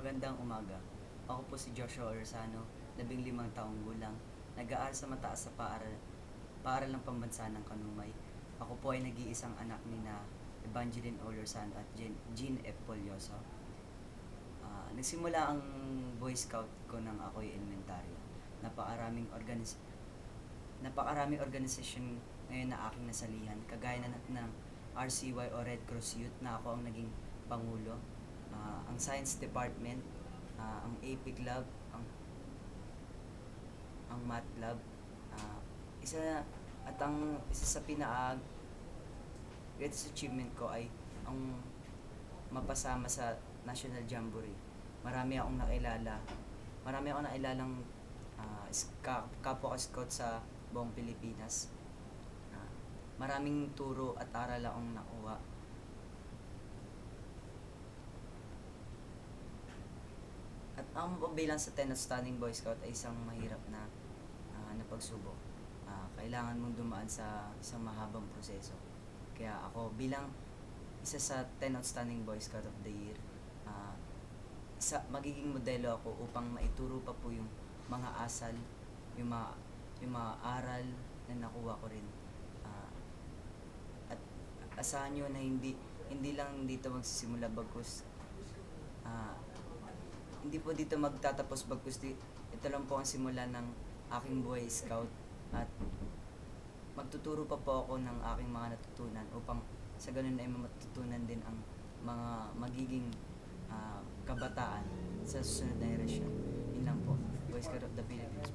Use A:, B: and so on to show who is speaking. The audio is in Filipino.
A: Magandang umaga. Ako po si Joshua Orsano, 15 taong gulang, nag-aaral sa mataas sa paaral ng pambansa ng Kanumay. Ako po ay nag-iisang anak ni na Evangeline O. Orsano at Jean F. Polyoso. Nagsimula ang Boy Scout ko nang ako'y elementarya. Napakaraming organisasyon ngayon na aking nasalihan, kagaya ng RCY o Red Cross Youth na ako ang naging pangulo, ang Science Department, ang AP Club, ang Math Club, ah, isa isa sa greatest achievement ko ay ang mapasama sa National Jamboree. Marami akong nakilala, marami akong nakilalang kapwa scout sa buong Pilipinas. Ah, Maraming turo at aral akong nakuha. At ang bilang sa 10 outstanding Boy Scout ay isang mahirap na pagsubok. Kailangan mong dumaan sa isang mahabang proseso. Kaya ako bilang isa sa 10 outstanding Boy Scout of the Year, magiging modelo ako upang maituro pa po yung mga asal, yung mga, yung mga aral na nakuha ko rin. At asahan nyo na hindi lang dito magsisimula bagkus hindi po dito magtatapos bagkus ito lang po ang simula ng aking Boy Scout, at magtuturo pa po ako ng aking mga natutunan upang sa ganun ay matutunan din ang mga magiging kabataan sa susunod na henerasyon. Yun lang po. Boy Scout of the Philippines.